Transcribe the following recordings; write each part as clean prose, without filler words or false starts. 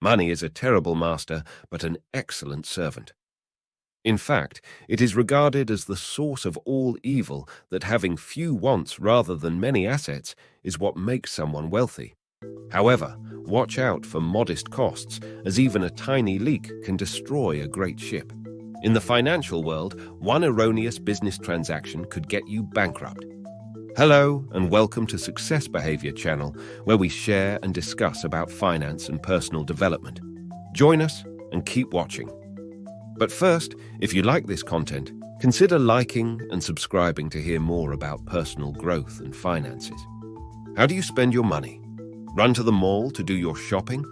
Money is a terrible master, but an excellent servant. In fact, it is regarded as the source of all evil that having few wants rather than many assets is what makes someone wealthy. However, watch out for modest costs, as even a tiny leak can destroy a great ship. In the financial world, one erroneous business transaction could get you bankrupt. Hello, and welcome to Success Behavior Channel, where we share and discuss about finance and personal development. Join us and keep watching. But first, if you like this content, consider liking and subscribing to hear more about personal growth and finances. How do you spend your money? Run to the mall to do your shopping?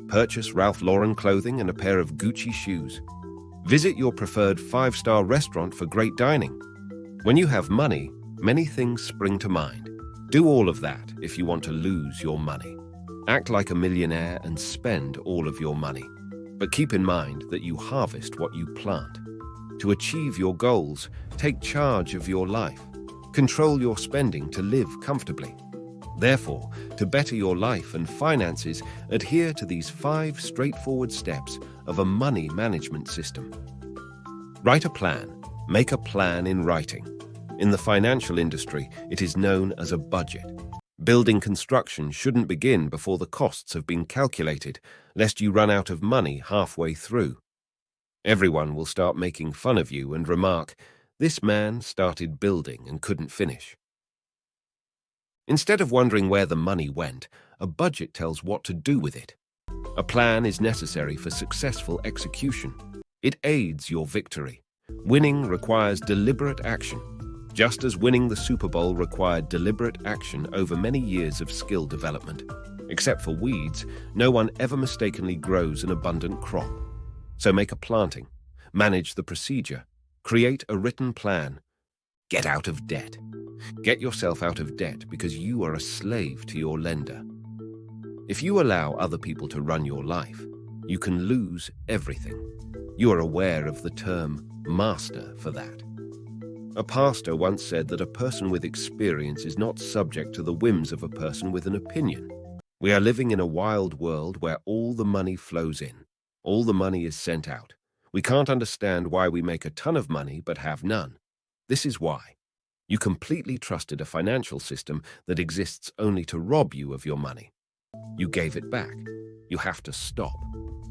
Purchase Ralph Lauren clothing and a pair of Gucci shoes? Visit your preferred 5-star restaurant for great dining? When you have money, many things spring to mind. Do all of that if you want to lose your money. Act like a millionaire and spend all of your money. But keep in mind that you harvest what you plant. To achieve your goals, take charge of your life. Control your spending to live comfortably. Therefore, to better your life and finances, adhere to these 5 straightforward steps of a money management system. Write a plan. Make a plan in writing. In the financial industry, it is known as a budget. Building construction shouldn't begin before the costs have been calculated, lest you run out of money halfway through. Everyone will start making fun of you and remark, "This man started building and couldn't finish." Instead of wondering where the money went, a budget tells what to do with it. A plan is necessary for successful execution. It aids your victory. Winning requires deliberate action. Just as winning the Super Bowl required deliberate action over many years of skill development. Except for weeds, no one ever mistakenly grows an abundant crop. So make a planting, manage the procedure, create a written plan. Get out of debt. Get yourself out of debt because you are a slave to your lender. If you allow other people to run your life, you can lose everything. You are aware of the term master for that. A pastor once said that a person with experience is not subject to the whims of a person with an opinion. We are living in a wild world where all the money flows in. All the money is sent out. We can't understand why we make a ton of money but have none. This is why. You completely trusted a financial system that exists only to rob you of your money. You gave it back. You have to stop.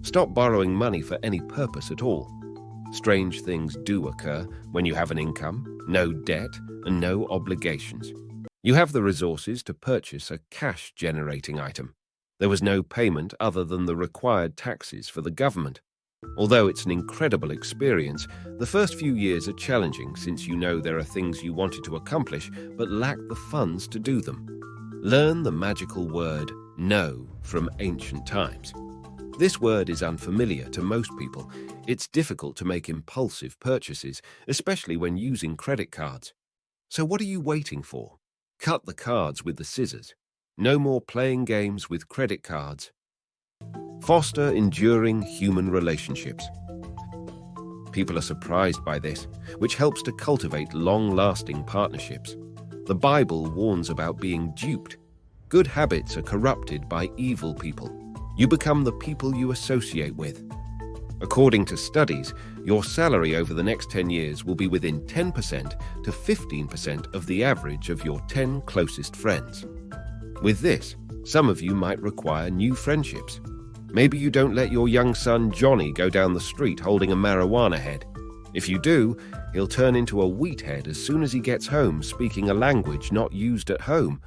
Stop borrowing money for any purpose at all. Strange things do occur when you have an income, no debt, and no obligations. You have the resources to purchase a cash-generating item. There was no payment other than the required taxes for the government. Although it's an incredible experience, the first few years are challenging since you know there are things you wanted to accomplish but lack the funds to do them. Learn the magical word no from ancient times. This word is unfamiliar to most people. It's difficult to make impulsive purchases, especially when using credit cards. So what are you waiting for? Cut the cards with the scissors. No more playing games with credit cards. Foster enduring human relationships. People are surprised by this, which helps to cultivate long-lasting partnerships. The Bible warns about being duped. Good habits are corrupted by evil people. You become the people you associate with. According to studies, your salary over the next 10 years will be within 10% to 15% of the average of your 10 closest friends. With this, some of you might require new friendships. Maybe you don't let your young son Johnny go down the street holding a marijuana head. If you do, he'll turn into a wheat head as soon as he gets home speaking a language not used at home.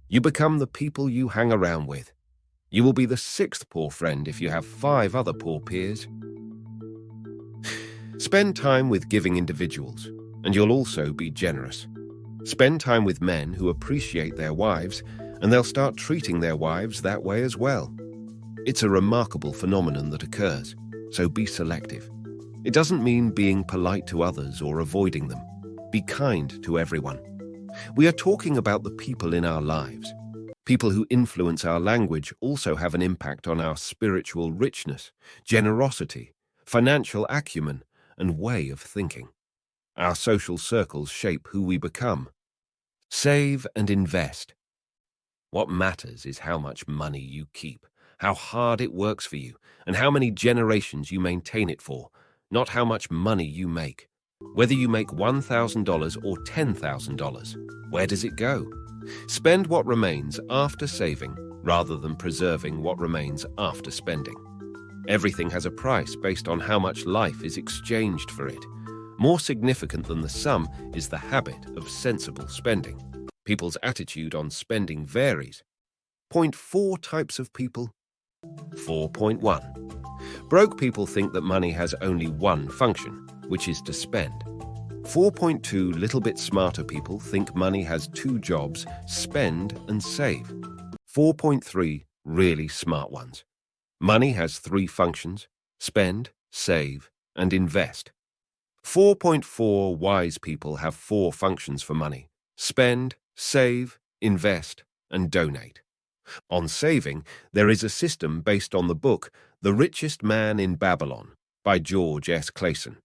You become the people you hang around with. You will be the 6th poor friend if you have 5 other poor peers. Spend time with giving individuals, and you'll also be generous. Spend time with men who appreciate their wives, and they'll start treating their wives that way as well. It's a remarkable phenomenon that occurs, so be selective. It doesn't mean being polite to others or avoiding them. Be kind to everyone. We are talking about the people in our lives. People who influence our language also have an impact on our spiritual richness, generosity, financial acumen, and way of thinking. Our social circles shape who we become. Save and invest. What matters is how much money you keep, how hard it works for you, and how many generations you maintain it for, not how much money you make. Whether you make $1,000 or $10,000, where does it go? Spend what remains after saving rather than preserving what remains after spending. Everything has a price based on how much life is exchanged for it. More significant than the sum is the habit of sensible spending. People's attitude on spending varies. Point 4 types of people. 4.1. Broke people think that money has only one function, which is to spend. 4.2 little bit smarter people think money has 2 jobs, spend and save. 4.3 really smart ones. Money has 3 functions, spend, save, and invest. 4.4 wise people have 4 functions for money, spend, save, invest, and donate. On saving, there is a system based on the book The Richest Man in Babylon by George S. Clason.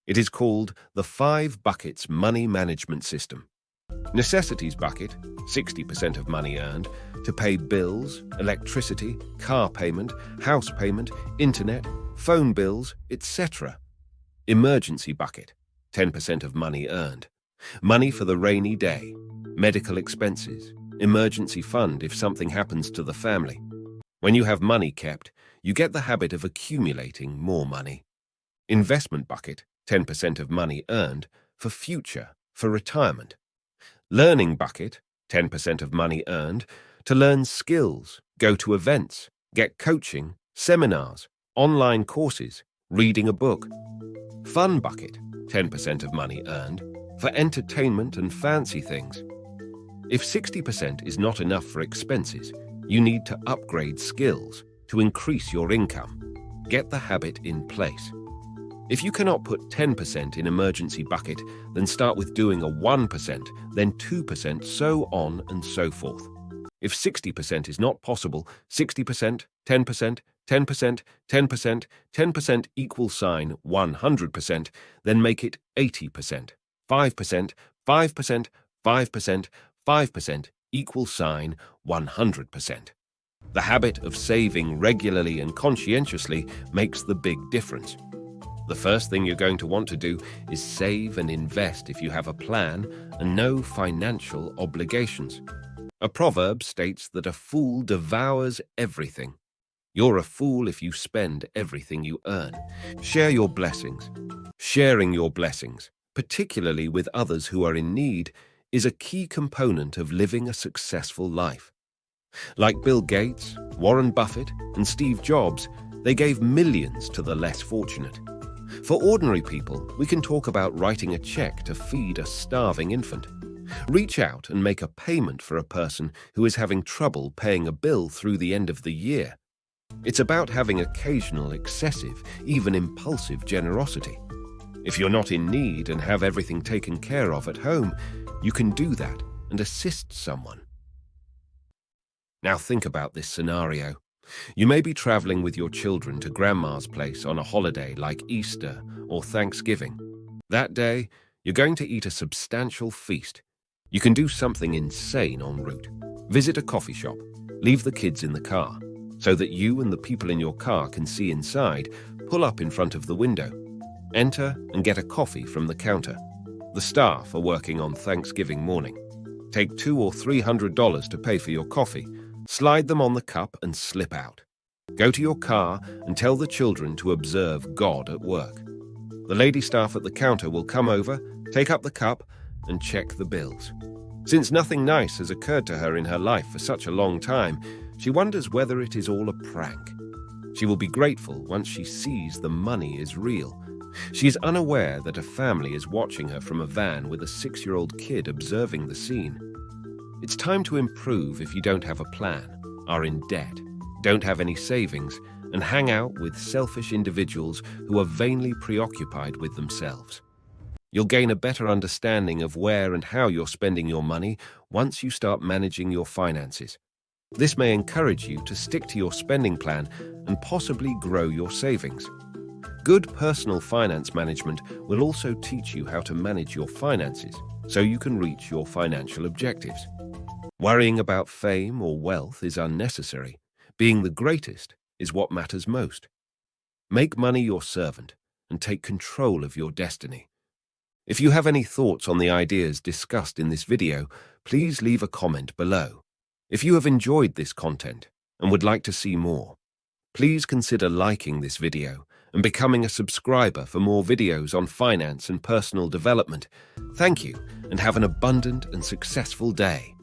It is called the 5 Buckets Money Management System. Necessities bucket, 60% of money earned, to pay bills, electricity, car payment, house payment, internet, phone bills, etc. Emergency bucket, 10% of money earned. Money for the rainy day, medical expenses, emergency fund if something happens to the family. When you have money kept, you get the habit of accumulating more money. Investment bucket, 10% of money earned, for future, for retirement. Learning bucket, 10% of money earned, to learn skills, go to events, get coaching, seminars, online courses, reading a book. Fun bucket, 10% of money earned, for entertainment and fancy things. If 60% is not enough for expenses, you need to upgrade skills to increase your income. Get the habit in place. If you cannot put 10% in emergency bucket, then start with doing a 1%, then 2%, so on and so forth. If 60% is not possible, 60%, 10%, 10%, 10%, 10% equal sign 100%, then make it 80%, 5%, 5%, 5%, 5% equal sign 100%. The habit of saving regularly and conscientiously makes the big difference. The first thing you're going to want to do is save and invest if you have a plan and no financial obligations. A proverb states that a fool devours everything. You're a fool if you spend everything you earn. Share your blessings. Sharing your blessings, particularly with others who are in need, is a key component of living a successful life. Like Bill Gates, Warren Buffett, and Steve Jobs, they gave millions to the less fortunate. For ordinary people, we can talk about writing a check to feed a starving infant. Reach out and make a payment for a person who is having trouble paying a bill through the end of the year. It's about having occasional excessive, even impulsive generosity. If you're not in need and have everything taken care of at home, you can do that and assist someone. Now think about this scenario. You may be traveling with your children to Grandma's place on a holiday like Easter or Thanksgiving. That day, you're going to eat a substantial feast. You can do something insane en route. Visit a coffee shop. Leave the kids in the car. So that you and the people in your car can see inside, pull up in front of the window. Enter and get a coffee from the counter. The staff are working on Thanksgiving morning. Take $200 or $300 to pay for your coffee. Slide them on the cup and slip out. Go to your car and tell the children to observe God at work. The lady staff at the counter will come over, take up the cup, and check the bills. Since nothing nice has occurred to her in her life for such a long time, she wonders whether it is all a prank. She will be grateful once she sees the money is real. She is unaware that a family is watching her from a van with a 6-year-old kid observing the scene. It's time to improve if you don't have a plan, are in debt, don't have any savings, and hang out with selfish individuals who are vainly preoccupied with themselves. You'll gain a better understanding of where and how you're spending your money once you start managing your finances. This may encourage you to stick to your spending plan and possibly grow your savings. Good personal finance management will also teach you how to manage your finances so you can reach your financial objectives. Worrying about fame or wealth is unnecessary. Being the greatest is what matters most. Make money your servant and take control of your destiny. If you have any thoughts on the ideas discussed in this video, please leave a comment below. If you have enjoyed this content and would like to see more, please consider liking this video and becoming a subscriber for more videos on finance and personal development. Thank you, and have an abundant and successful day.